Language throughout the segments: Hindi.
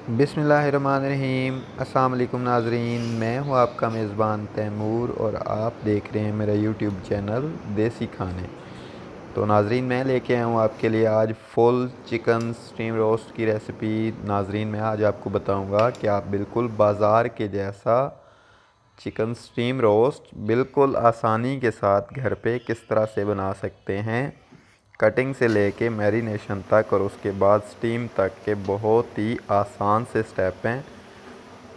बिस्मिल्लाहिर्रहमानिर्रहीम। अस्सलाम वालेकुम नाजरीन, मैं हूं आपका मेज़बान तैमूर और आप देख रहे हैं मेरा यूट्यूब चैनल देसी खाने। तो नाजरीन, मैं लेके आया हूं आपके लिए आज फुल चिकन स्टीम रोस्ट की रेसिपी। नाजरीन, मैं आज आपको बताऊंगा कि आप बिल्कुल बाज़ार के जैसा चिकन स्टीम रोस्ट बिल्कुल आसानी के साथ घर पे किस तरह से बना सकते हैं। कटिंग से लेके मैरिनेशन तक और उसके बाद स्टीम तक के बहुत ही आसान से स्टेप हैं।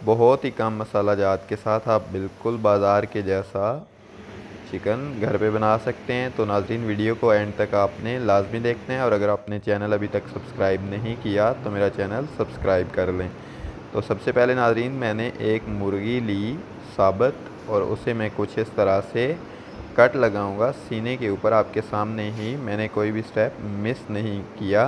बहुत ही कम मसाला जात के साथ आप बिल्कुल बाज़ार के जैसा चिकन घर पे बना सकते हैं। तो नाज़रीन, वीडियो को एंड तक आपने लाजमी देखना है और अगर आपने चैनल अभी तक सब्सक्राइब नहीं किया तो मेरा चैनल सब्सक्राइब कर लें। तो सबसे पहले नाज़रीन, मैंने एक मुर्गी ली साबुत और उसे मैं कुछ इस तरह से कट लगाऊंगा सीने के ऊपर। आपके सामने ही मैंने कोई भी स्टेप मिस नहीं किया।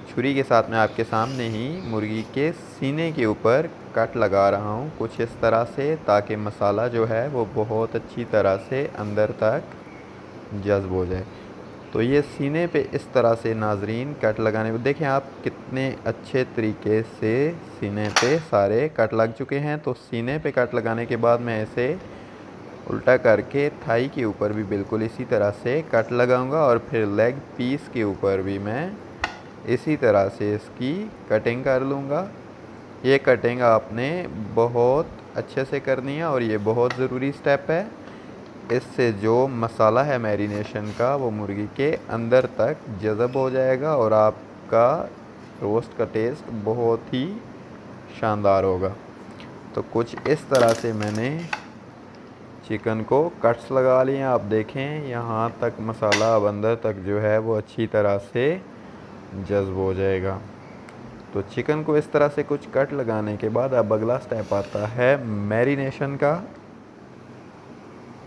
छुरी के साथ मैं आपके सामने ही मुर्गी के सीने के ऊपर कट लगा रहा हूँ कुछ इस तरह से, ताकि मसाला जो है वो बहुत अच्छी तरह से अंदर तक जज्ब हो जाए। तो ये सीने पे इस तरह से नाजरीन कट लगाने, देखें आप कितने अच्छे तरीके से सीने पे सारे कट लग चुके हैं। तो सीने पे कट लगाने के बाद मैं इसे उल्टा करके थाई के ऊपर भी बिल्कुल इसी तरह से कट लगाऊंगा और फिर लेग पीस के ऊपर भी मैं इसी तरह से इसकी कटिंग कर लूँगा। ये कटिंग आपने बहुत अच्छे से करनी है और ये बहुत ज़रूरी स्टेप है। इससे जो मसाला है मैरिनेशन का वो मुर्गी के अंदर तक जज़ब हो जाएगा और आपका रोस्ट का टेस्ट बहुत ही शानदार होगा। तो कुछ इस तरह से मैंने चिकन को कट्स लगा लिए। आप देखें यहाँ तक मसाला अब अंदर तक जो है वो अच्छी तरह से जज़ब हो जाएगा। तो चिकन को इस तरह से कुछ कट लगाने के बाद अब अगला स्टेप आता है मैरिनेशन का।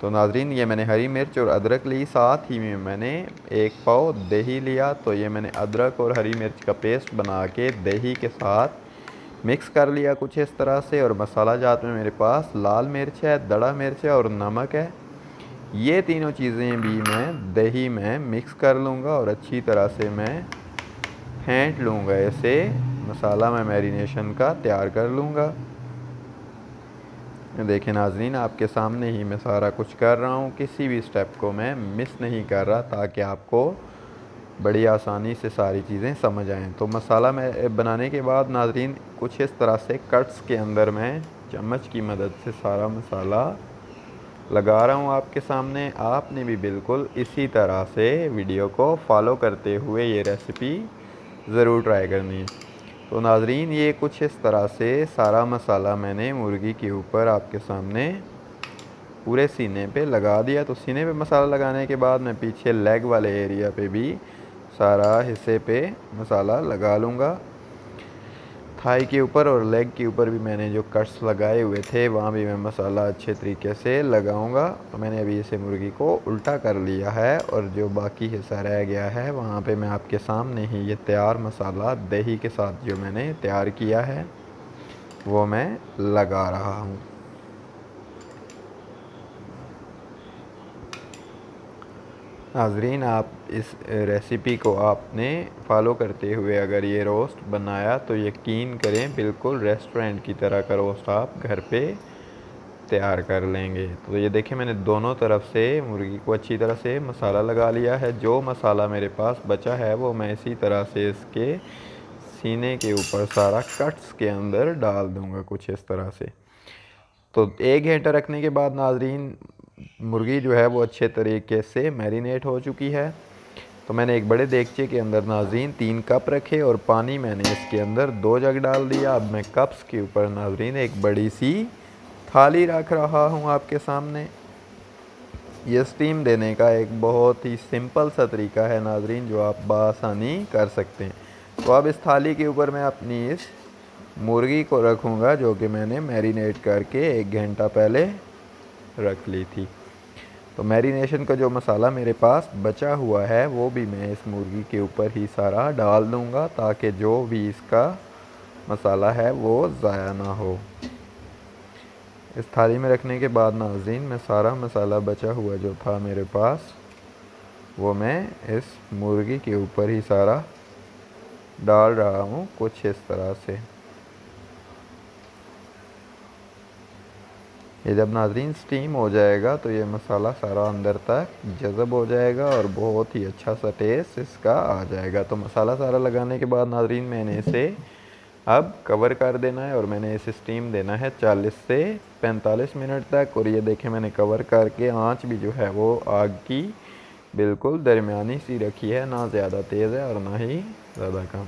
तो नाजरीन, ये मैंने हरी मिर्च और अदरक ली, साथ ही में मैंने एक पाव दही लिया। तो ये मैंने अदरक और हरी मिर्च का पेस्ट बना के दही के साथ मिक्स कर लिया कुछ इस तरह से। और मसाला जात में मेरे पास लाल मिर्च है, दड़ा मिर्च है और नमक है। ये तीनों चीज़ें भी मैं दही में मिक्स कर लूँगा और अच्छी तरह से मैं फेंट लूँगा। ऐसे मसाला मैं मैरिनेशन का तैयार कर लूँगा। देखें नाजरीन, आपके सामने ही मैं सारा कुछ कर रहा हूँ, किसी भी स्टेप को मैं मिस नहीं कर रहा, ताकि आपको बड़ी आसानी से सारी चीज़ें समझ आएँ। तो मसाला मैं बनाने के बाद नाजरीन कुछ इस तरह से कट्स के अंदर मैं चम्मच की मदद से सारा मसाला लगा रहा हूँ आपके सामने। आपने भी बिल्कुल इसी तरह से वीडियो को फॉलो करते हुए ये रेसिपी ज़रूर ट्राई करनी है। तो नाजरीन, ये कुछ इस तरह से सारा मसाला मैंने मुर्गी के ऊपर आपके सामने पूरे सीने पे लगा दिया। तो सीने पे मसाला लगाने के बाद मैं पीछे लेग वाले एरिया पे भी सारा हिस्से पे मसाला लगा लूँगा। थाई के ऊपर और लेग के ऊपर भी मैंने जो कट्स लगाए हुए थे वहाँ भी मैं मसाला अच्छे तरीके से लगाऊंगा। तो मैंने अभी इसे मुर्गी को उल्टा कर लिया है और जो बाकी हिस्सा रह गया है वहाँ पे मैं आपके सामने ही ये तैयार मसाला दही के साथ जो मैंने तैयार किया है वो मैं लगा रहा हूँ। नाजरीन, आप इस रेसिपी को आपने फॉलो करते हुए अगर ये रोस्ट बनाया तो यकीन करें बिल्कुल रेस्टोरेंट की तरह का रोस्ट आप घर पे तैयार कर लेंगे। तो ये देखिए, मैंने दोनों तरफ से मुर्गी को अच्छी तरह से मसाला लगा लिया है। जो मसाला मेरे पास बचा है वो मैं इसी तरह से इसके सीने के ऊपर सारा कट्स के अंदर डाल दूंगा कुछ इस तरह से। तो 1 घंटा रखने के बाद नाजरीन मुर्गी जो है वो अच्छे तरीके से मैरिनेट हो चुकी है। तो मैंने एक बड़े देगचे के अंदर नाजरीन 3 कप रखे और पानी मैंने इसके अंदर 2 जग डाल दिया। अब मैं कप्स के ऊपर नाजरीन एक बड़ी सी थाली रख रहा हूँ आपके सामने। ये स्टीम देने का एक बहुत ही सिंपल सा तरीका है नाजरीन, जो आप बआसानी कर सकते हैं। तो अब इस थाली के ऊपर मैं अपनी इस मुर्गी को रखूँगा जो कि मैंने मैरिनेट करके 1 घंटा पहले रख ली थी। तो मैरिनेशन का जो मसाला मेरे पास बचा हुआ है वो भी मैं इस मुर्गी के ऊपर ही सारा डाल दूँगा, ताकि जो भी इसका मसाला है वो ज़ाया ना हो। इस थाली में रखने के बाद नाज़रीन मैं सारा मसाला बचा हुआ जो था मेरे पास वो मैं इस मुर्गी के ऊपर ही सारा डाल रहा हूँ कुछ इस तरह से। ये जब नाज़रीन स्टीम हो जाएगा तो ये मसाला सारा अंदर तक जज़ब हो जाएगा और बहुत ही अच्छा सा टेस्ट इसका आ जाएगा। तो मसाला सारा लगाने के बाद नाज़रीन मैंने इसे अब कवर कर देना है और मैंने इसे स्टीम देना है 40 से 45 मिनट तक। और ये देखें मैंने कवर करके आंच भी जो है वो आग की बिल्कुल दरमियानी सी रखी है, ना ज़्यादा तेज़ है और ना ही ज़्यादा कम।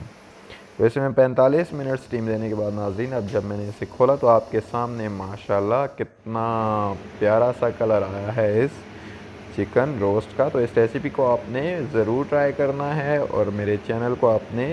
तो इसे मैं 45 मिनट स्टीम देने के बाद नाज़रीन अब जब मैंने इसे खोला तो आपके सामने माशाल्लाह कितना प्यारा सा कलर आया है इस चिकन रोस्ट का। तो इस रेसिपी को आपने ज़रूर ट्राई करना है और मेरे चैनल को आपने